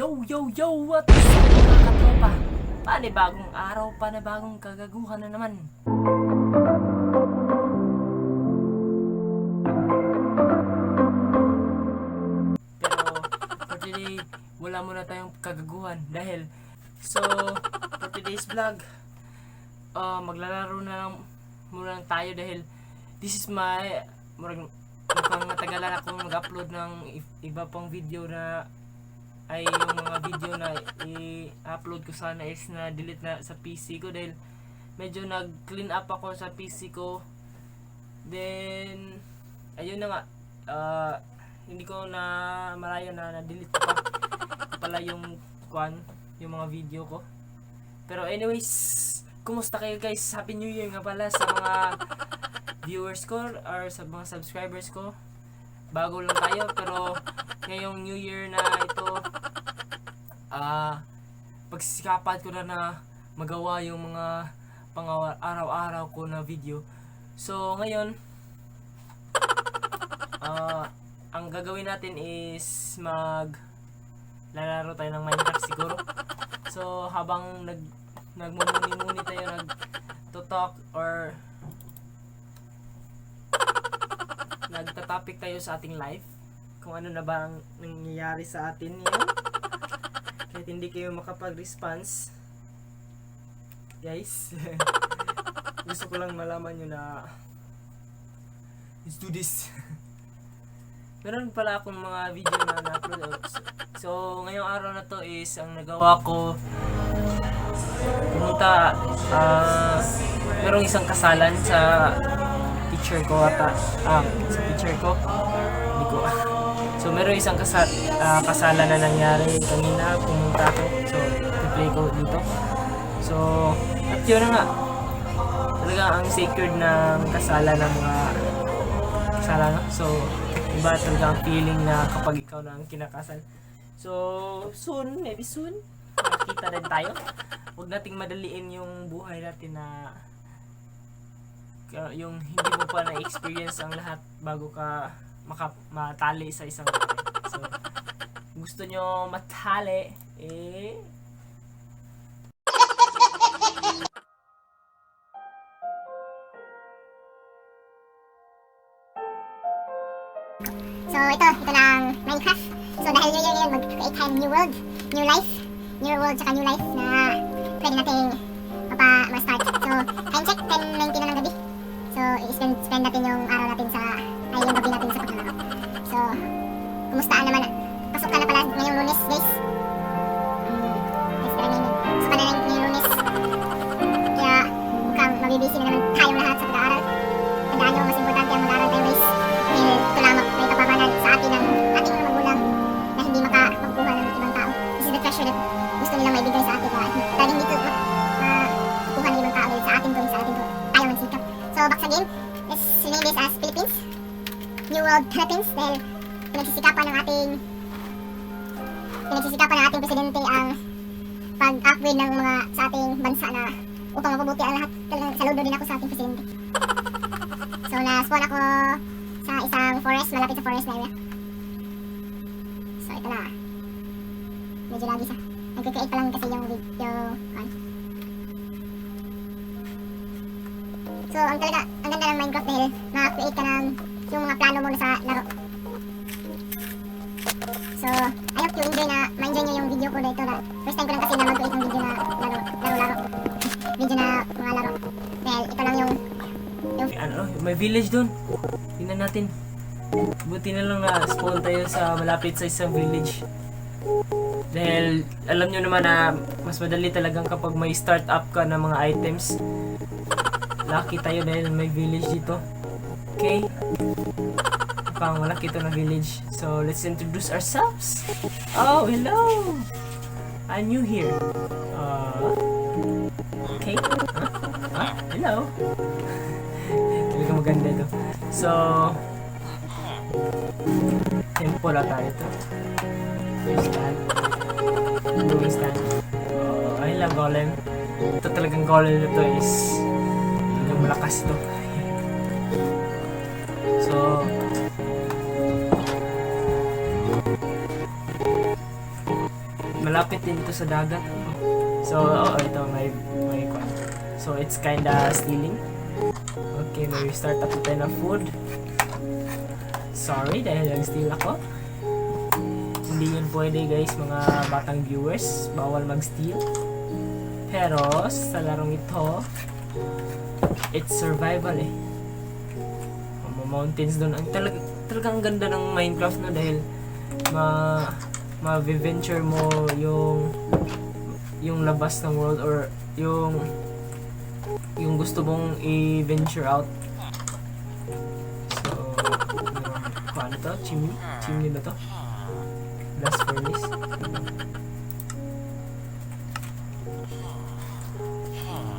Yo! What is up mga katropa? Panibagong araw, panibagong kagaguhan na naman. Pero for today, wala muna tayong kagaguhan dahil for today's vlog, maglalaro na lang muna tayo dahil this is my mukhang matagalan akong mag-upload ng iba pang video na ay yung mga video na i-upload ko sana is na delete na sa PC ko dahil medyo nag-clean up ako sa PC ko. Then ayun na nga, hindi ko na malaya na na-delete pa pala yung mga video ko. Pero anyways, kumusta kayo guys? Happy New Year nga pala sa mga viewers ko or sa mga subscribers ko. Bago lang tayo pero ngayong New Year na ito, pagsisikapan ko na magawa yung mga pang-araw-araw ko na video. So ngayon, ang gagawin natin is lalaro tayo ng Minecraft siguro. So habang nagmumuni-muni tayo, nagto-talk or nagta-topic tayo sa ating life, kung ano na ba ang nangyayari sa atin ngayon, kahit hindi kayo makapag-response guys. Gusto ko lang malaman nyo na let's do this. Meron pala akong mga video na na-upload. So ngayong araw na to is ang nagawa ko, pumunta, merong isang kasalan sa teacher ko ata, sa teacher ko, hindi ko. So meron isang kasalan na nangyari kanina, pumunta ako, so i-play ko dito. So at yun na nga, talaga ang sacred ng kasalan ng mga kasalan, no? So iba talaga ang feeling na kapag ikaw na ang kinakasal. So soon, maybe soon, makikita rin tayo. Huwag nating madaliin yung buhay natin na yung hindi mo pa na-experience ang lahat bago ka matali sa isang bagay. So, gusto nyo matali, So ito na ang Minecraft. So dahil New Year ngayon, mag-create tayo ng new world, new life, new world tsaka new life na pwede nating ma-start. So time check, 10:19 na ng gabi. So i-spend natin yung araw natin yung gabi natin sa paglalaro. So kumustaan naman? Pasok ka na pala ngayong Lunes guys. Pasok ka na ngayong Lunes. Kaya mukhang mabibisi na naman tayong lahat sa pag-aaral. Tandaan nyo, mas importante ang mag-aaral tayo guys. Dahil ito lamang may kapabanan sa atin ng ating mga magulang na hindi makakuha ng ibang tao. This is the treasure that gusto nilang maibigay sa atin na dahil hindi ito makukuha ng ibang tao dahil sa atin to. Tayo magsikap. So back sa game, let's rename this as Philippines. New World Philippines dahil pinagsisikapan ng ating presidente ang pag-upgrade ng mga sa ating bansa na upang mapabuti ang lahat. Talagang saludo din ako sa ating presidente. So na-spawn ako sa isang forest, malapit sa forest na area. So ito na. Medyo lagi siya. Nag-create pa lang kasi yung video. So ang ganda ng Minecraft dahil maka-create ka ng yung mga plano mo na sa laro. So I hope you enjoy ma-enjoy nyo yung video ko dito na first time ko lang kasi na mag-create ng video na laro. Video na mga laro. Dahil ito lang yung may village doon. Tingnan natin. Buti na lang na spawn tayo sa malapit sa isang village. Dahil alam nyo naman na mas madali talagang kapag may start up ka ng mga items. Lucky tayo dahil may village dito. Okay. Pang malaki ito na village. So let's introduce ourselves. Oh, hello! I'm new here. Okay. Hello. Talaga maganda ito. So temple ata ito. Moving stand. I love golem. Ito talagang golem na ito is talagang malakas ito. So malapit din ito sa dagat. So, ito may kwan. So, it's kinda stealing. Okay, may start up tayo ng food. Sorry, dahil nag-steal ako. Hindi yun pwede guys, mga batang viewers. Bawal mag-steal. Pero, sa larong ito, it's survival eh. Mga mountains doon. Ang talagang ganda ng Minecraft na dahil ma-venture mo yung labas ng world or yung gusto mong i-venture out. So, ano to? Chimney ba to? Blast furnace.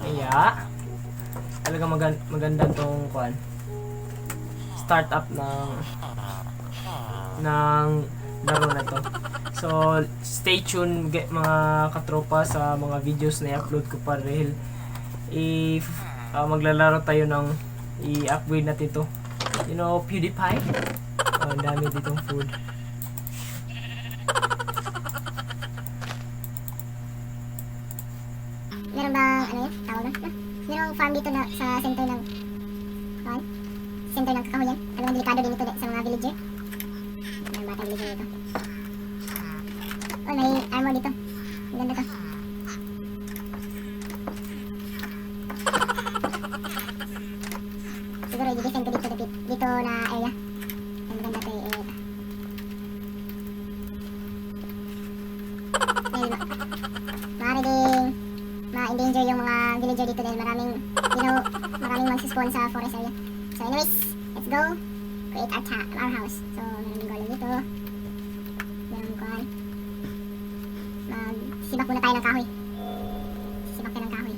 Kaya, talaga maganda tong kwan. Startup ng laro na to. So, stay tuned mga katropa sa mga videos na i-upload ko pa dahil maglalaro tayo ng i-upgrade natin to. You know, PewDiePie? Ang dami ditong food. Meron bang, ano yun? Tawag na? Merong farm dito na sa center ng kakahuyan. Talagang delikado din ito sa mga villager. Meron batang villager dito. Oh, may armor dito. Ang ganda to. Siguro i-defend ko dito na area. Ang maganda to eh. Dahil maaari ding ma-endanger yung mga villager dito dahil maraming magsispawn sa forest area. So anyways, let's go create our house. So meron din golem dito. Meron kuhan. Sibak muna tayo ng kahoy. Sibak tayo ng kahoy.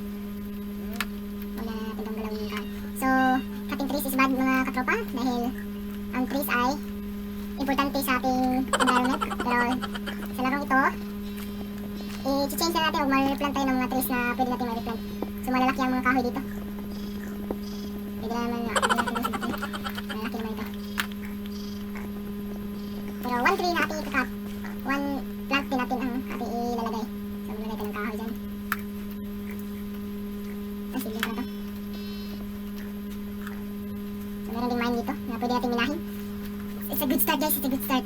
Wala na natin itong galawin yung kahoy. So, cutting trees is bad mga katropa dahil ang trees ay importante sa ating environment. Pero sa larong ito, i-change na natin o ma-replant tayo ng mga trees na pwede natin ma-replant. So malalaki ang mga kahoy dito. Pwede naman natin masibak yun. Malalaki naman ito. Pero one tree na ating ikakat. One plant din natin ang ating ilalagay. So malalagay tayo ng kahoy dyan. Sige na ito. So meron ding mine dito na pwede natin minahin. It's a good start guys, it's a good start.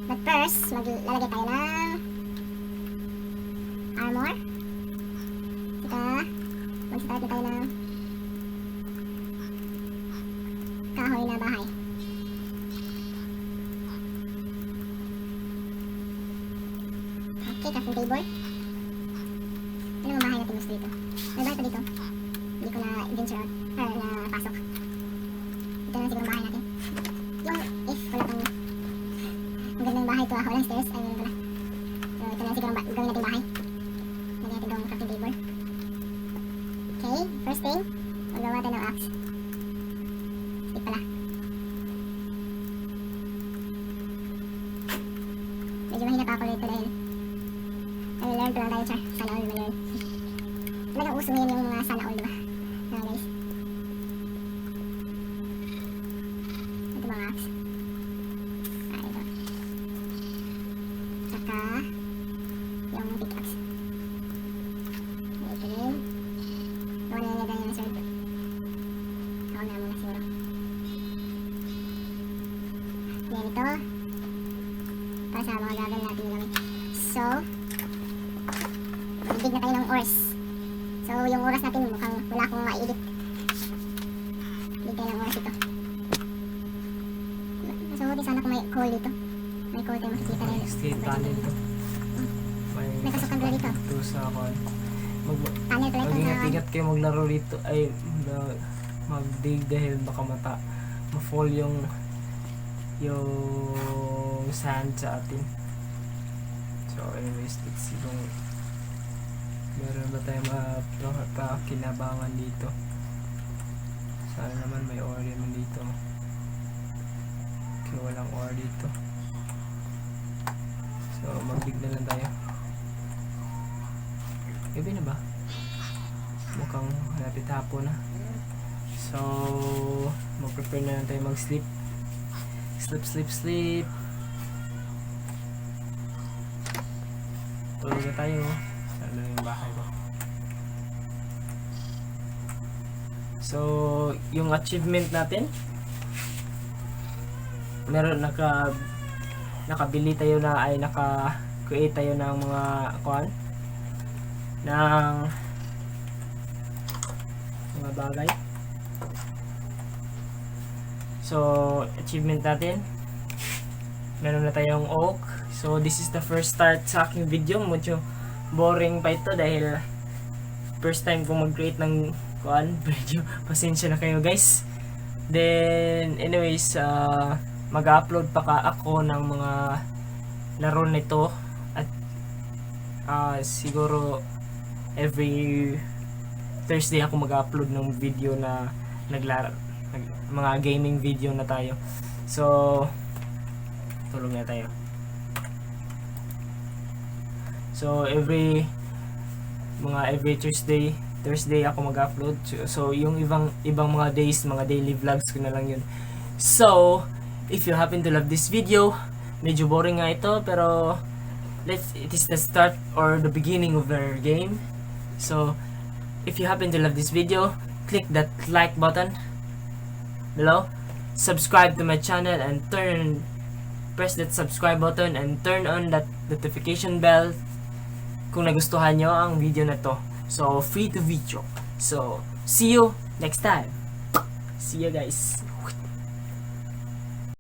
But first, maglalagay tayo ng armor. Mag-start na tayo ng kahoy na bahay. Okay, crafting table. Ano ang bahay natin gusto dito? May bahay pa dito. Hindi ko na venture out, or na pasok. Ito na siguro ang bahay natin. Yung if wala pang magandang bahay to, walang stairs, ay meron pala. So ito na siguro ang gawin natin bahay. Lagyan natin doon crafting table. Okay, first thing, magawa tayo ng axe. Stick pala. Medyo mahina pa ako rito dahil learn pa lang tayo, char. Sana all ma-learn. Talagang uso ngayon yung mga sana all, diba? Guys. Ito mga axe. Ito. Tsaka yung pickaxe. Ito rin. Gawa na nila tayo ng sword. Ako na muna siguro. Yan ito. Para sa mga gagal natin gamit. So, ibig na tayo ng ores. So, yung oras natin mukhang wala akong ma-edit. Ibig tayo ng oras ito. So, di sana kung may coal dito. May coal tayo makikita rin. Steel tunnel to. May kasukan pala dito. Ito sa kwan. Tunnel pala ito sa... Mag-ingat kayo maglaro dito ay mag-dig dahil baka ma-fall yung sand sa atin. So anyways, let's see kung meron ba tayo kinabangan dito. Sana naman may ore naman dito. Okay, walang ore dito. So mag-dig na lang tayo. Gabi na ba? Mukhang malapit hapon na. So, mag-prepare na lang tayo mag-sleep. Sleep. tulog na tayo. Ano yung bahay ko. So, yung achievement natin, meron nakabili tayo na ay naka-create tayo ng mga kuan ng mga bagay. So, achievement natin, meron na tayong oak. So, this is the first start sa aking video. Medyo boring pa ito dahil first time ko mag-create ng kuan. Medyo pasensya na kayo guys. Then, anyways, mag-upload pa ako ng mga laro nito at siguro every Thursday ako mag-upload ng video na mga gaming video na tayo. So, tulog na tayo. So, every Thursday ako mag-upload. So, yung ibang mga days, mga daily vlogs ko na lang yun. So, if you happen to love this video, medyo boring nga ito, pero it is the start or the beginning of our game. So, if you happen to love this video, click that like button below, subscribe to my channel, and press that subscribe button and turn on that notification bell kung nagustuhan nyo ang video na to. So, free to video. So, see you next time. See you guys.